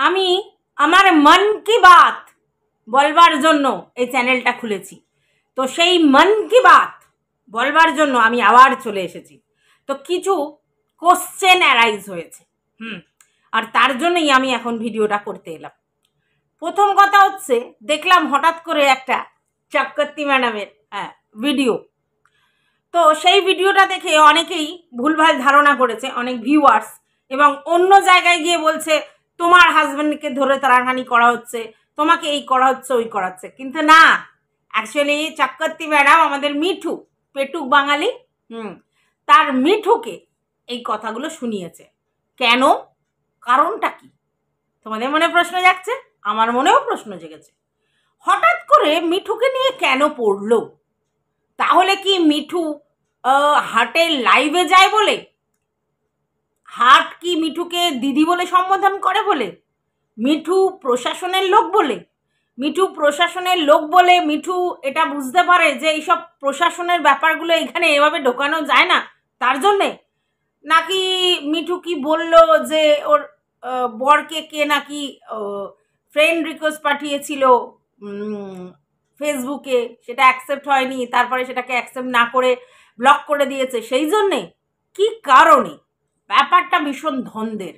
আমি আমার মন কি বাত বলবার জন্য এই চ্যানেলটা খুলেছি। তো সেই মন কি বাত বলবার জন্য আমি আবার চলে এসেছি। তো কিছু কোশ্চেন অ্যারাইজ হয়েছে, আর তার জন্যই আমি এখন ভিডিওটা করতে এলাম। প্রথম কথা হচ্ছে, দেখলাম হঠাৎ করে একটা চক্রবর্তী ম্যাডামের ভিডিও। তো সেই ভিডিওটা দেখে অনেকেই ভুলভাল ধারণা করেছে, অনেক ভিউয়ার্স, এবং অন্য জায়গায় গিয়ে বলছে তোমার হাজব্যান্ডকে ধরে তাড়াতাড়ি করা হচ্ছে, তোমাকে এই করা হচ্ছে, ওই করাচ্ছে। কিন্তু না, অ্যাকচুয়ালি চক্রবর্তী ম্যাডাম আমাদের মিঠু, পেটুক বাঙালি, তার মিঠুকে এই কথাগুলো শুনিয়েছে। কেন, কারণটা কি? তোমাদের মনে প্রশ্ন জাগছে, আমার মনেও প্রশ্ন জেগেছে। হঠাৎ করে মিঠুকে নিয়ে কেন পড়লো? তাহলে কি মিঠু হাটের লাইভে যায় বলে? হাট কি মিঠুকে দিদি বলে সম্বোধন করে বলে? মিঠু প্রশাসনের লোক বলে? মিঠু প্রশাসনের লোক বলে মিঠু এটা বুঝতে পারে যে এইসব প্রশাসনের ব্যাপারগুলো এখানে এভাবে ঢোকানো যায় না, তার জন্যে? নাকি মিঠু কি বলল যে ওর বরকে কে নাকি ফ্রেন্ড রিকোয়েস্ট পাঠিয়েছিল ফেসবুকে, সেটা অ্যাকসেপ্ট হয়নি, তারপরে সেটাকে অ্যাকসেপ্ট না করে ব্লক করে দিয়েছে, সেই জন্যে? কি কারণে? ব্যাপারটা ভীষণ ধন্দের,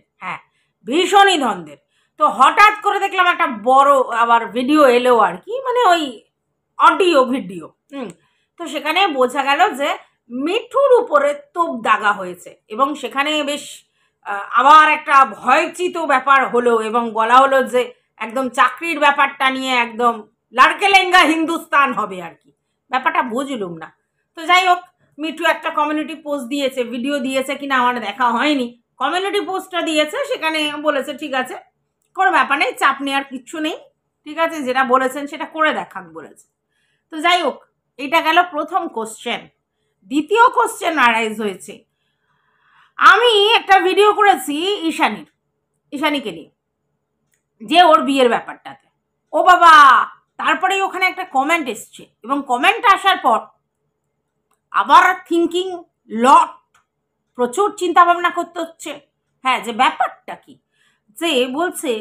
ভীষণই ধন্দের। তো হঠাৎ করে দেখলাম একটা বড় আবার ভিডিও এলো, আর কি মানে ওই অডিও ভিডিও। তো সেখানে বোঝা গেল যে মিঠুর উপরে তোপ দাগা হয়েছে, এবং সেখানে বেশ আবার একটা ভয়চিত ব্যাপার হলো, এবং বলা হলো যে একদম চাকরির ব্যাপারটা নিয়ে একদম লাড়কেলেঙ্গা হিন্দুস্তান হবে আর কি। ব্যাপারটা বুঝলুম না। তো যাই হোক, মিঠু একটা কমিউনিটি পোস্ট দিয়েছে, ভিডিও দিয়েছে কিনা আমার দেখা হয়নি, কমিউনিটি পোস্টটা দিয়েছে, সেখানে বলেছে ঠিক আছে, কোনো ব্যাপার নেই, চাপ নেওয়ার কিচ্ছু নেই, ঠিক আছে, যেটা বলেছেন সেটা করে দেখান বলেছে। তো যাই হোক, এটা গেল প্রথম কোশ্চেন। দ্বিতীয় কোশ্চেন আরাইজ হয়েছে, আমি একটা ভিডিও করেছি ঈশানীকে নিয়ে, যে ওর বিয়ের ব্যাপারটাতে। ও বাবা, তারপরে ওখানে একটা কমেন্ট এসছে, এবং কমেন্ট আসার পর আবার থিঙ্কিং লট, প্রচুর চিন্তা ভাবনা করতে হচ্ছে। যে ব্যাপারটা কি, যে বলছে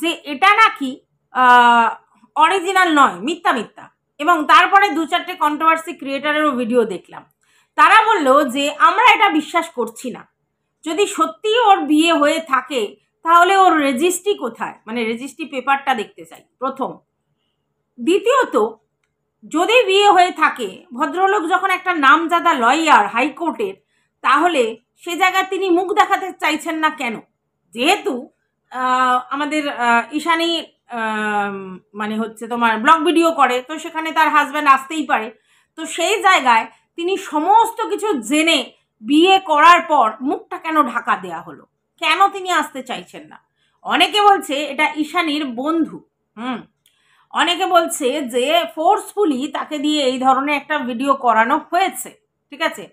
যে এটা নাকি অরিজিনাল নয়, মিথ্যা মিথ্যা। এবং তারপরে 2-4টে কন্ট্রোভার্সি ক্রিয়েটারেরও ভিডিও দেখলাম, তারা বললো যে আমরা এটা বিশ্বাস করছি না, যদি সত্যি ওর বিয়ে হয়ে থাকে তাহলে ওর রেজিস্ট্রি কোথায়, মানে রেজিস্ট্রি পেপারটা দেখতে চাই, প্রথম। দ্বিতীয়ত, যদি বিয়ে হয়ে থাকে, ভদ্রলোক যখন একটা নামজাদা লয়ার হাইকোর্টের, তাহলে সে জায়গায় তিনি মুখ দেখাতে চাইছেন না কেন? যেহেতু আমাদের ঈশানী মানে হচ্ছে তোমার ব্লগ ভিডিও করে, তো সেখানে তার হাজব্যান্ড আসতেই পারে। তো সেই জায়গায় তিনি সমস্ত কিছু জেনে বিয়ে করার পর মুখটা কেন ঢাকা দেয়া হলো, কেন তিনি আসতে চাইছেন না? অনেকে বলছে এটা ঈশানীর বন্ধু, অনেকে বলছে যে ফোর্সফুলি তাকে দিয়ে এই ধরনের একটা ভিডিও করানো হয়েছে, ঠিক আছে।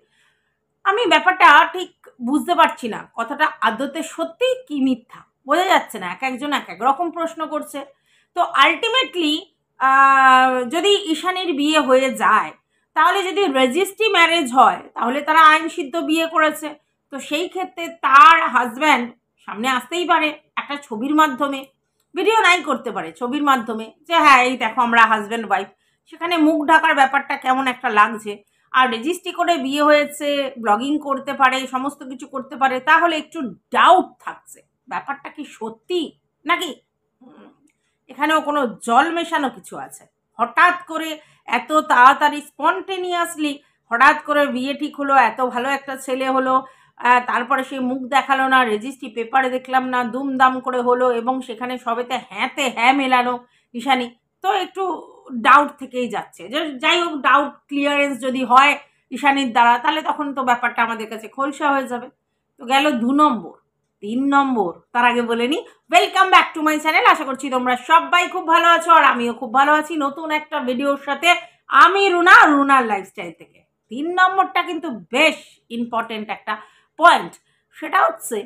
আমি ব্যাপারটা ঠিক বুঝতে পারছি না, কথাটা আদতে সত্যি কি মিথ্যা বোঝা যাচ্ছে না, এক একজন এক এক রকম প্রশ্ন করছে। তো আলটিমেটলি যদি ঈশানীর বিয়ে হয়ে যায়, তাহলে যদি রেজিস্ট্রি ম্যারেজ হয়, তাহলে তারা আইন সিদ্ধ বিয়ে করেছে। তো সেই ক্ষেত্রে তার হাজব্যান্ড সামনে আসতেই পারে একটা ছবির মাধ্যমে, ভিডিও নাই করতে পারে, ছবির মাধ্যমে, যে এই দেখো আমরা হাজব্যান্ড ওয়াইফ। সেখানে মুখ ঢাকার ব্যাপারটা কেমন একটা লাগছে। আর রেজিস্ট্রি করে বিয়ে হয়েছে, ব্লগিং করতে পারে, সমস্ত কিছু করতে পারে, তাহলে একটু ডাউট থাকছে ব্যাপারটা কি সত্যি নাকি এখানেও কোনো জল মেশানো কিছু আছে। হঠাৎ করে এত তাড়াতাড়ি স্পন্টেনিয়াসলি হঠাৎ করে বিয়ে ঠিক হলো, এত ভালো একটা ছেলে হলো, তারপরে সে মুখ দেখালো না, রেজিস্ট্রি পেপারে দেখলাম না, দুমদাম করে হলো, এবং সেখানে সবেতে হ্যাঁ মেলানো ঈশানী। তো একটু ডাউট থেকেই যাচ্ছে। যে যাই হোক, ডাউট ক্লিয়ারেন্স যদি হয় ঈশানীর দ্বারা, তাহলে তখন তো ব্যাপারটা আমাদের কাছে খোলসা হয়ে যাবে। তো গেল 2 নম্বর। 3 নম্বর, তার আগে বলে নি, welcome back to my channel. আশা করছি তোমরা সবাই খুব ভালো আছো, আর আমিও খুব ভালো আছি নতুন একটা ভিডিওর সাথে। আমি রুনার লাইফস্টাইল থেকে। 3 নম্বরটা কিন্তু বেশ ইম্পর্টেন্ট একটা পয়েন্ট। সেটা হচ্ছে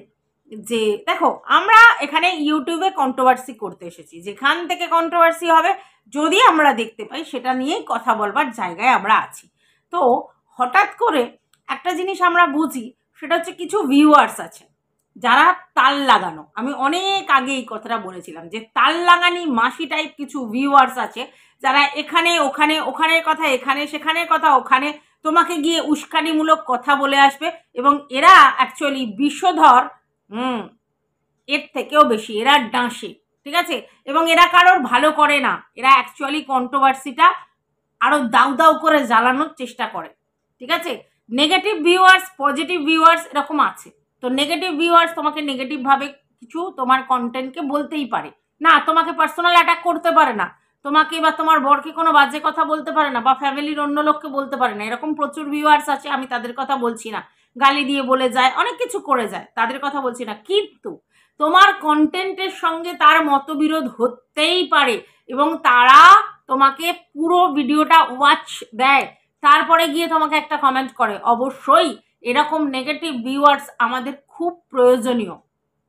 যে দেখো, আমরা এখানে ইউটিউবে কন্ট্রোভার্সি করতে এসেছি, যেখান থেকে কন্ট্রোভার্সি হবে যদি আমরা দেখতে পাই, সেটা নিয়েই কথা বলবার জায়গায় আমরা আছি। তো হঠাৎ করে একটা জিনিস আমরা বুঝি, সেটা হচ্ছে কিছু ভিউয়ার্স আছে, যারা তাল লাগানো, আমি অনেক আগে এই কথাটা বলেছিলাম যে তাল লাগানি মাসি টাইপ কিছু ভিউয়ার্স আছে যারা এখানে ওখানে, ওখানের কথা এখানে, সেখানের কথা ওখানে, তোমাকে গিয়ে উস্কানিমূলক কথা বলে আসবে, এবং এরা অ্যাকচুয়ালি বিষধর, এর থেকেও বেশি এরা ডাঁসে, ঠিক আছে? এবং এরা কারোর ভালো করে না, এরা অ্যাকচুয়ালি কন্ট্রোভার্সিটা আরো দাউ দাউ করে জ্বালানোর চেষ্টা করে, ঠিক আছে? নেগেটিভ ভিউয়ার্স, পজিটিভ ভিউয়ার্স এরকম আছে। তো নেগেটিভ ভিউয়ার্স তোমাকে নেগেটিভভাবে কিছু তোমার কন্টেন্টকে বলতেই পারে না, তোমাকে পার্সোনাল অ্যাটাক করতে পারে না, তোমাকে বা তোমার বরকে কোনো বাজে কথা বলতে পারে না, বা ফ্যামিলির অন্য লোককে বলতে পারে না, এরকম প্রচুর ভিউয়ার্স আছে, আমি তাদের কথা বলছি না। গালি দিয়ে বলে যায়, অনেক কিছু করে যায়, তাদের কথা বলছি না, কিন্তু তোমার কন্টেন্টের সঙ্গে তার মতবিরোধ হতেই পারে, এবং তারা তোমাকে পুরো ভিডিওটা ওয়াচ দেয়, তারপরে গিয়ে তোমাকে একটা কমেন্ট করে। অবশ্যই এরকম নেগেটিভ ভিউয়ার্স আমাদের খুব প্রয়োজনীয়,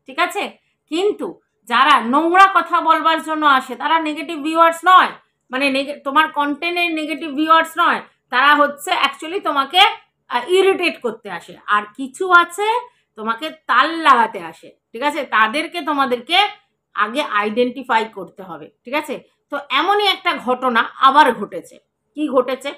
ঠিক আছে? কিন্তু যারা নোংরা কথা বলবার জন্য আসে তারা নেগেটিভ ভিউয়ার্স নয়, মানে তোমার কন্টেন্টের নেগেটিভ ভিউয়ার্স নয়, তারা হচ্ছে অ্যাকচুয়ালি তোমাকে ইরিটেট করতে আসে। আর কিছু আছে তোমাকে তাল লাগাতে আসে, ঠিক আছে? তাদেরকে তোমাদেরকে আগে আইডেন্টিফাই করতে হবে, ঠিক আছে? তো এমনই একটা ঘটনা আবার ঘটেছে। কি ঘটেছে?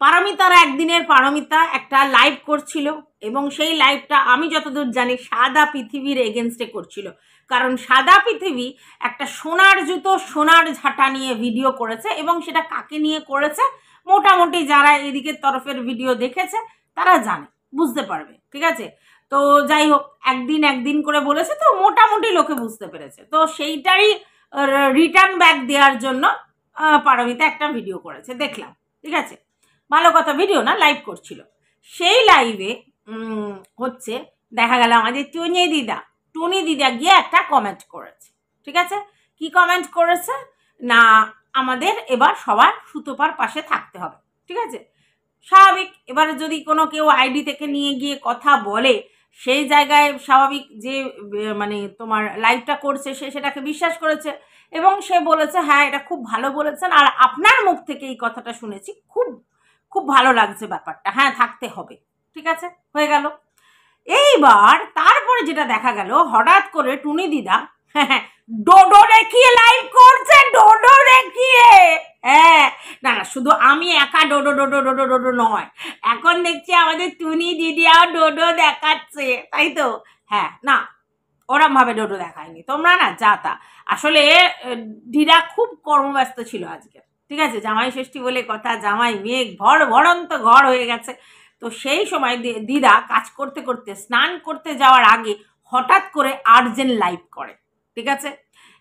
পারমিতার একদিনের পারমিতা একটা লাইভ করছিল, এবং সেই লাইভটা আমি যতদূর জানি সাদা পৃথিবীর এগেনস্টে করছিল, কারণ সাদা পৃথিবী একটা সোনার জুতো সোনার ঝাঁটা নিয়ে ভিডিও করেছে, এবং সেটা কাকে নিয়ে করেছে মোটামুটি যারা এদিকের তরফের ভিডিও দেখেছে তারা জানে, বুঝতে পারবে, ঠিক আছে? তো যাই হোক, একদিন করে বলেছে, তো মোটামুটি লোকে বুঝতে পেরেছে। তো সেইটারই রিটার্ন ব্যাক দেওয়ার জন্য পারমিতা একটা ভিডিও করেছে, দেখলাম, ঠিক আছে? ভালো কথা, ভিডিও না, লাইভ করছিল। সেই লাইভে হচ্ছে দেখা গেল আমাদের টুনি দিদা গিয়ে একটা কমেন্ট করেছে, ঠিক আছে? কি কমেন্ট করেছে না, আমাদের এবার সবার সুতোপার পাশে থাকতে হবে, ঠিক আছে? স্বাভাবিক, এবারে যদি কোনো কেউ আইডি থেকে নিয়ে গিয়ে কথা বলে, সেই জায়গায় স্বাভাবিক যে মানে তোমার লাইভটা করছে সে সেটাকে বিশ্বাস করেছে, এবং সে বলেছে হ্যাঁ এটা খুব ভালো বলেছেন, আর আপনার মুখ থেকে এই কথাটা শুনেছি, খুব খুব ভালো লাগছে ব্যাপারটা, হ্যাঁ থাকতে হবে, ঠিক আছে? হয়ে গেল। এইবার তারপরে যেটা দেখা গেল, হঠাৎ করে টুনি দিদা ডোডো দেখিয়ে লাইভ করছে, ডোডো দেখিয়ে। হ্যাঁ, না না, শুধু আমি একা ডোডো ডোডো ডোডো ডোডো নয়, এখন দেখছি আমাদের টুনি দিদিও ডোডো দেখাচ্ছে, তাই তো? হ্যাঁ, না ওরম ভাবে ডোডো দেখায়নি, তোমরা না যা তা। আসলে দিদা খুব কর্মব্যস্ত ছিল আজকে, ঠিক আছে? জামাই ষষ্ঠী বলে কথা, জামাই মেঘ ভরন্ত ঘর হয়ে গেছে। তো সেই সময় দিদা কাজ করতে করতে স্নান করতে যাওয়ার আগে হঠাৎ করে আর্জেন্ট লাইভ করে, ঠিক আছে?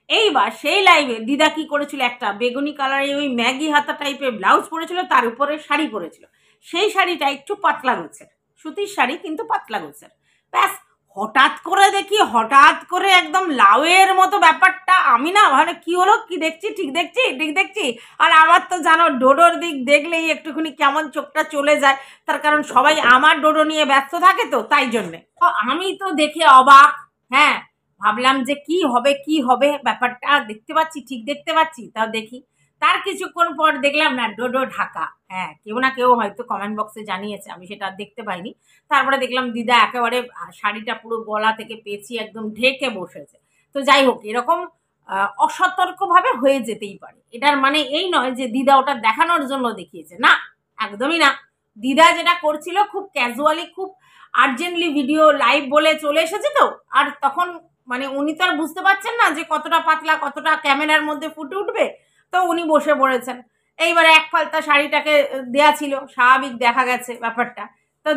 এইবার সেই লাইভে দিদা কি করেছিল, একটা বেগুনি কালারের ওই ম্যাগি হাতা টাইপের ব্লাউজ পরেছিল, তার উপরে শাড়ি পরেছিল। সেই শাড়িটা একটু পাতলা গোছের, সুতির শাড়ি কিন্তু পাতলা গোছের। ব্যাস, হঠাৎ করে দেখি, হঠাৎ করে একদম লাউয়ের মতো ব্যাপারটা, আমি না মানে কি হলো, কি দেখছি, ঠিক দেখছি। আর আমার তো জানো ডোডোর দিক দেখলেই একটুখানি কেমন চোখটা চলে যায়, তার কারণ সবাই আমার ডোডো নিয়ে ব্যস্ত থাকে, তো তাই জন্যে তো আমি তো দেখে অবাক। হ্যাঁ, ভাবলাম যে কি হবে ব্যাপারটা, দেখতে পাচ্ছি, ঠিক দেখতে পাচ্ছি, তাও দেখি। তার কিছুক্ষণ পর দেখলাম না ডোডো ঢাকা। হ্যাঁ, কেউ না কেউ হয়তো কমেন্ট বক্সে জানিয়েছে, আমি সেটা দেখতে পাইনি। তারপরে দেখলাম দিদা একেবারে শাড়িটা পুরো গলা থেকে পেঁচিয়ে একদম ঢেকে বসেছে। তো যাই হোক, এরকম অসতর্কভাবে হয়ে যেতেই পারে, এটার মানে এই নয় যে দিদা ওটা দেখানোর জন্য দেখিয়েছে, না, একদমই না। দিদা যেটা করছিল খুব ক্যাজুয়ালি, খুব আর্জেন্টলি ভিডিও লাইভ বলে চলে এসেছে, তো আর তখন মানে উনি তো আর বুঝতে পারছেন না যে কতটা পাতলা, কতটা ক্যামেরার মধ্যে ফুটে উঠবে, তো উনি বসে পড়েছেন। এইবারে এক ফালতা শাড়িটাকে দেয়া ছিল, স্বাভাবিক দেখা গেছে ব্যাপারটা। তো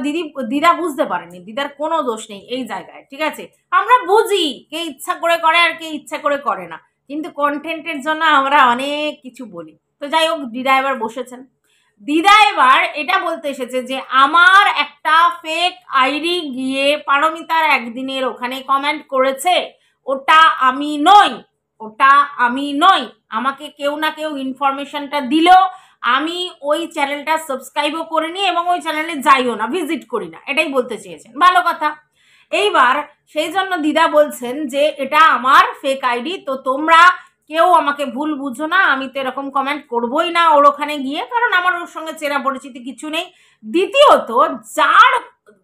দিদা বুঝতে পারেনি, দিদার কোনো দোষ নেই এই জায়গায়, ঠিক আছে? আমরা বুঝি কে ইচ্ছা করে করে আর কে ইচ্ছা করে করে না, কিন্তু কন্টেন্টের জন্য আমরা অনেক কিছু বলি। তো যাই হোক, দিদা এবার বসেছেন। দিদা এবার এটা বলতে এসেছে যে আমার একটা ফেক আইডি গিয়ে পারমিতার একদিনের ওখানে কমেন্ট করেছে, ওটা আমি নই, আমাকে কেউ না কেউ ইনফরমেশনটা দিল, আমি ওই চ্যানেলটা সাবস্ক্রাইবও করিনি এবং ওই চ্যানেলে যাইও না, ভিজিট করি না, এটাই বলতে চেয়েছেন, ভালো কথা। এইবার সেই জন্য দিদা বলছেন যে এটা আমার ফেক আইডি, তো তোমরা কেউ আমাকে ভুল বুঝো না, আমি তো এরকম কমেন্ট করবোই না ওর ওখানে গিয়ে, কারণ আমার ওর সঙ্গে চেনা পরিচিতি কিছু নেই। দ্বিতীয়ত, যার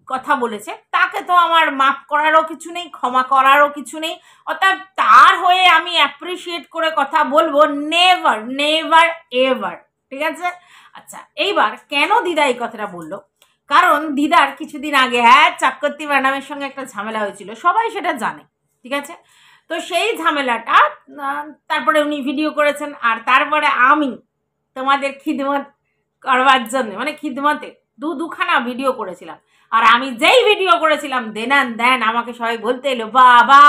কথা বলেছে তাকে তো আমার মাফ করারও কিছু নেই, ক্ষমা করারও কিছু নেই, অর্থাৎ তার হয়ে আমি অ্যাপ্রিসিয়েট করে কথা বলবো নেভার নেভার এভার, ঠিক আছে। আচ্ছা, এইবার কেন দিদা এই কথাটা বললো, কারণ দিদার কিছুদিন আগে চক্রবর্তী ম্যাডামের সঙ্গে একটা ঝামেলা হয়েছিল, সবাই সেটা জানে, ঠিক আছে। তো সেই ঝামেলাটা তারপরে উনি ভিডিও করেছেন, আর তারপরে আমি তোমাদের খিদমত করবার জন্য, মানে খিদমতে দুখানা ভিডিও করেছিলাম। আর আমি যেই ভিডিও করেছিলাম দেন আমাকে সবাই বলতে এলো, বাবা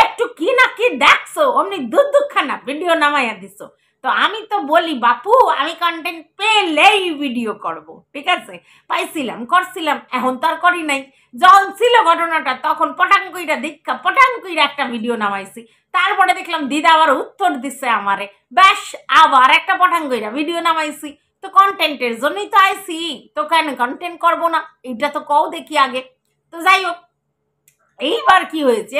একটু কি না কি দেখছো, অমনি দুখানা ভিডিও নামাইয়া দিছো। তো আমি তো বলি বাপু আমি কন্টেন্ট পেলেই ভিডিও করব, ঠিক আছে। পাইছিলাম, করছিলাম, এখন তো আর করি নাই। যখন ছিল ঘটনাটা তখন পটাঙ্কুইরা দীক্ষা পটাঙ্কুইরা একটা ভিডিও নামাইছি, তারপরে দেখলাম দিদা আবার উত্তর দিচ্ছে আমারে, ব্যাস আবার একটা পটাঙ্কুইরা ভিডিও নামাইছি। তো কন্টেন্টের জন্যই তো আইসি, তো কেন কন্টেন্ট করবো না, এইটা তো কও দেখি আগে। তো যাই হোক, এইবার কি হয়েছে,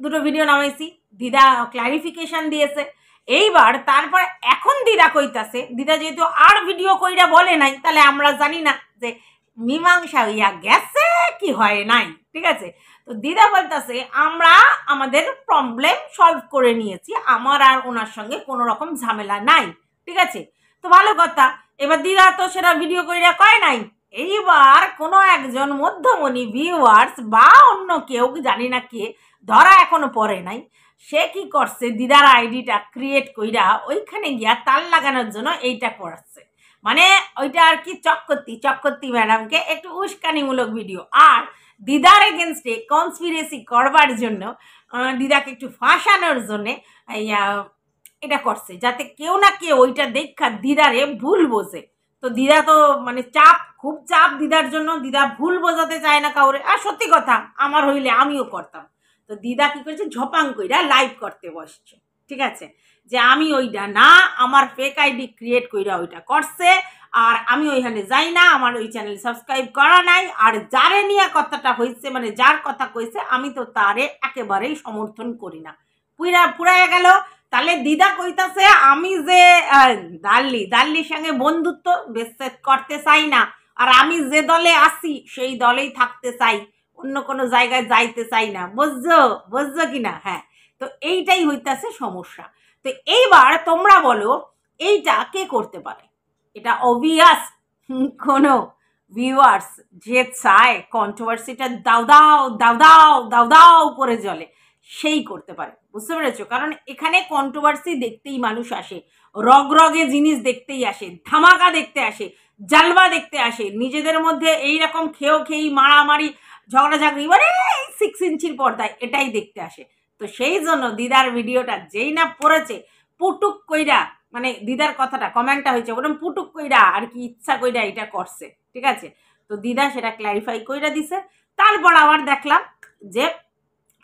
দুটো ভিডিও নামাইছি, দিদা ক্লারিফিকেশন দিয়েছে। এইবার তারপর এখন দিদা কইতাছে, দিদা যেহেতু আর ভিডিও কইরা বলে নাই, তাহলে আমরা জানি না যে মীমাংসা হইয়া গেছে কি হয় নাই, ঠিক আছে। তো দিদা বলতেছে আমরা আমাদের প্রবলেম সলভ করে নিয়েছি, আমার আর ওনার সঙ্গে কোনো রকম ঝামেলা নাই, ঠিক আছে। তো ভালো কথা, এবার দিদা তো সেটা ভিডিও কইরা কয় নাই। এইবার কোনো একজন মধ্যমণি ভিউয়ার্স বা অন্য কেউ, জানি না কে, ধরা এখনো পড়ে নাই, সে কি করছে, দিদার আইডিটা ক্রিয়েট কইরা ওইখানে গিয়া তাল লাগানোর জন্য এইটা করাচ্ছে। মানে ওইটা আর কি চক্রবর্তী ম্যাডামকে একটু উস্কানিমূলক ভিডিও, আর দিদার এগেনস্টে কনস্পিরেসি করবার জন্য, দিদাকে একটু ফাঁসানোর জন্যে এটা করছে, যাতে কেউ না কেউ ওইটা দেখা দিদারে ভুল বোঝে। তো দিদা তো মানে খুব চাপ দিদার জন্য, দিদা ভুল বোঝাতে চায় না কাউরে। আর সত্যি কথা, আমার হইলে আমিও করতাম। তো দিদা কি করেছে, ঝপাং কইরা লাইভ করতে বসছে, ঠিক আছে, যে আমি ওইটা না, আমার ফেক আইডি ক্রিয়েট কইরা ওইটা করছে, আর আমি ওইখানে যাই না, আমার ওই চ্যানেল সাবস্ক্রাইব করা নাই, আর যারে নিয়ে কথাটা হয়েছে, মানে যার কথা কইছে, আমি তো তারে একেবারেই সমর্থন করি না। পুরাইয়া গেল। তাহলে দিদা কইতাছে আমি যে দাল্লির সঙ্গে বন্ধুত্ব বিচ্ছেদ করতে চাই না, আর আমি যে দলে আছি সেই দলেই থাকতে চাই, অন্য কোনো জায়গায় যাইতে চাই না, বুঝছো কিনা। হ্যাঁ, তো এইটাই হইতাছে সমস্যা। তো এইবার তোমরা বলো এইটা কে করতে পারে? এটা অবভিয়াস কোনো ভিউয়ার্স যে চায় কন্ট্রোভার্সিটা দাও দাও দাও দাও দাও দাও করে জ্বলে, সেই করতে পারে, বুঝতে পেরেছো? কারণ এখানে কন্ট্রোভার্সি দেখতেই মানুষ আসে, রগে জিনিস দেখতেই আসে, ধামাকা দেখতে আসে, জালবা দেখতে আসে, নিজেদের মধ্যে এইরকম খেয়েই মারামারি ঝগড়াঝাগড়ি, মানে 6 ইঞ্চির পর্দায় এটাই দেখতে আসে। তো সেই জন্য দিদার ভিডিওটা যেই না পড়েছে, পুটুক কইরা, মানে দিদার কথাটা কমেন্টটা হয়েছে ওরকম পুটুক কইরা আর কি ইচ্ছা কইরা এটা করছে, ঠিক আছে। তো দিদা সেটা ক্ল্যারিফাই কইরা দিছে। তারপর আবার দেখলাম যে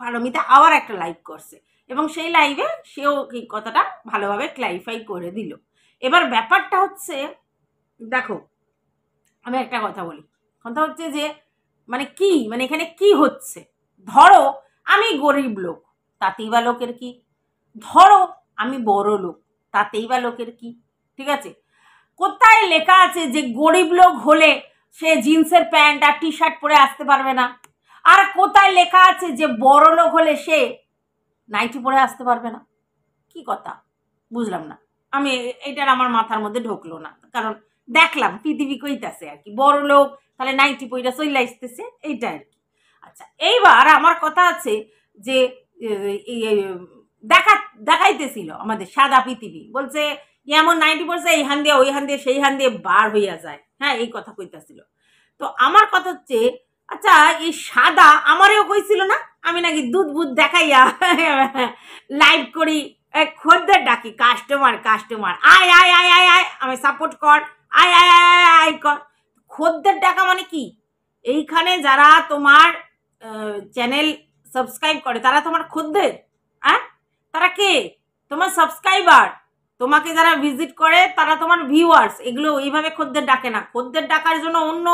পারমিতা আবার একটা লাইভ করছে, এবং সেই লাইভে সেও এই কথাটা ভালোভাবে ক্ল্যারিফাই করে দিল। এবার ব্যাপারটা হচ্ছে, দেখো আমি একটা কথা বলি, কথা হচ্ছে যে মানে কি, মানে এখানে কি হচ্ছে, ধরো আমি গরিব লোক, তাতেই বা লোকের কি, ধরো আমি বড় লোক, তাতেই বা লোকের কি, ঠিক আছে। কোথায় লেখা আছে যে গরিব লোক হলে সে জিন্সের প্যান্ট আর টি শার্ট পরে আসতে পারবে না? আর কোথায় লেখা আছে যে বড় লোক হলে সে নাইটি পরে আসতে পারবে না? কি কথা বুঝলাম না আমি, এটার আমার মাথার মধ্যে ঢুকলো না, কারণ দেখলাম পৃথিবী কইতাছে আর কি বড় লোক তাহলে নাইটি পইরা চলে আসতেছে, এইটা আর কি। আচ্ছা, এইবার আমার কথা আছে যে দেখাইতেছিল আমাদের সাদা পৃথিবী, বলছে এমন নাইটি পড়ছে এইখান দিয়ে ওইখান দিয়ে সেইখান দিয়ে বার হইয়া যায়, হ্যাঁ এই কথা কইতাছিল। তো আমার কথা হচ্ছে, আচ্ছা এই সাদা আমারেও কইছিল না, আমি নাকি দুধ বুধ দেখাইয়া লাইভ করি, খদ্দের ডাকি, কাস্টমার আয় আয় আয় আয় আয় আমি সাপোর্ট কর, আয় আয় আয় আয় কর। খদ্দের ডাকা মানে কি? এইখানে যারা তোমার চ্যানেল সাবস্ক্রাইব করে তারা তোমার খদ্দের? তারা কে? তোমার সাবস্ক্রাইবার। তোমাকে যারা ভিজিট করে তারা তোমার ভিউয়ার্স। এগুলো এইভাবে খদ্দের ডাকে না, খদ্দের ডাকার জন্য অন্য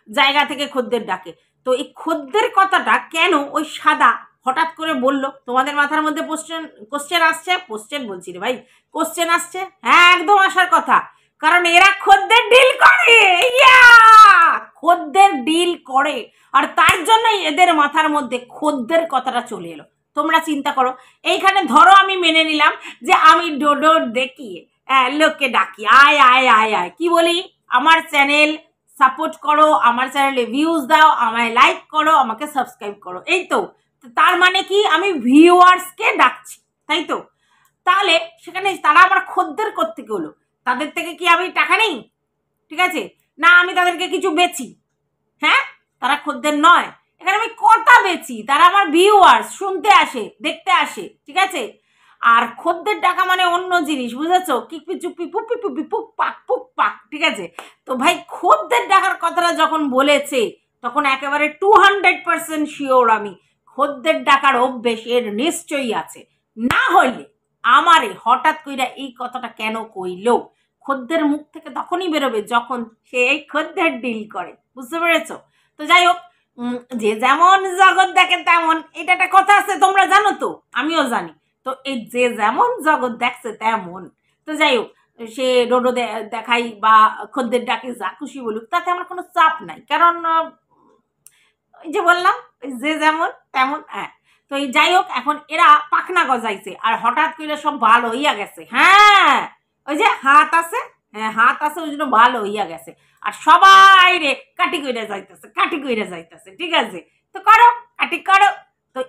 জায়গা থেকে খদ্দের ডাকে। তো এই খদ্দের কথাটা কেন ওই সাদা হঠাৎ করে বললো? তোমাদের মাথার মধ্যে কোশ্চেন আসছে, কোশ্চেন বলছি রে ভাই, কোশ্চেন আসছে, হ্যাঁ একদম আসার কথা, কারণ এরা খদ্দের ডিল করে, খদ্দের ডিল করে, আর তার জন্যই এদের মাথার মধ্যে খদ্দের কথাটা চলে এলো। তোমরা চিন্তা করো, এইখানে ধরো আমি মেনে নিলাম যে আমি ডোডো দেখিয়ে লোককে ডাকি, আয় আয় আয় আয়, কি বলি, আমার চ্যানেল সাপোর্ট করো, আমার চ্যানেলে ভিউজ দাও, আমায় লাইক করো, আমাকে সাবস্ক্রাইব করো, এই তো। তার মানে কি আমি ভিউয়ার্সকে ডাকছি, তাই তো? তাহলে সেখানে তারা আমার খদ্দের করতে গেলো, তাদের থেকে কি আমি টাকা নেই? ঠিক আছে, না আমি তাদেরকে কিছু বেচি, হ্যাঁ, তারা খদ্দের নয়, এখানে আমি কথা বেচি, তারা আমার ভিউয়ার্স, শুনতে আসে, দেখতে আসে, ঠিক আছে। আর খদ্দের টাকা মানে অন্য জিনিস, বুঝেছো? কিপি চুপি পুপি পুপি পুপ পাক পুপ পাক, ঠিক আছে। তো ভাই খদ্দের টাকার কথাটা যখন বলেছে তখন একেবারে 200% শিওর আমি খদ্দের টাকার অভ্যেস এর নিশ্চয়ই আছে, না হইলে আমারে হঠাৎ কইরা এই কথাটা কেন কইলো? খদ্দের মুখ থেকে তখনই বেরোবে যখন সে এই খদ্দের ডিল করে, বুঝতে পেরেছো? তো যাই হোক, যে যেমন জগৎ দেখে তেমন, এটা একটা কথা আছে, তোমরা জানো তো, আমিও জানি। তো এই যে যেমন জগৎ দেখছে তেমন, তো যাই হোক, সে ডোডো দেখাই বা খদ্দের ডাকে যা খুশি বলুক, তাতে আমার কোনো চাপ নাই, কারণ ওই যে বললাম যে যেমন তেমন, হ্যাঁ। তো এই যাই হোক, এখন এরা পাখনা গজাইছে আর হঠাৎ করে সব ভালো হইয়া গেছে, হ্যাঁ, ওই যে হাত আছে, হ্যাঁ হাত আছে, ওই জন্য ভালো হইয়া গেছে, আর সবাই রে কাটি কইরা যাইতেছে, কাটি কইরা যাইতেছে, ঠিক আছে। তো করো, কাটি করো। তো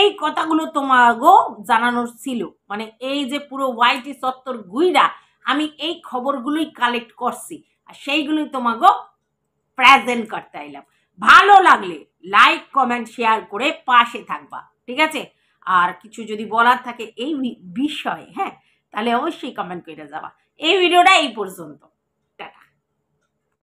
এই কথাগুলো তোমাগো জানানোর ছিল, মানে এই যে পুরো ওয়াইটি চত্বর গুইরা আমি এই খবরগুলোই কালেক্ট করছি, আর সেইগুলোই তোমাগো প্রেজেন্ট করতে আইলাম। ভালো লাগলে লাইক কমেন্ট শেয়ার করে পাশে থাকবা, ঠিক আছে। আর কিছু যদি বলার থাকে এই বিষয়ে, হ্যাঁ, তাহলে অবশ্যই কমেন্ট করে যাবা। এই ভিডিওটা এই পর্যন্ত।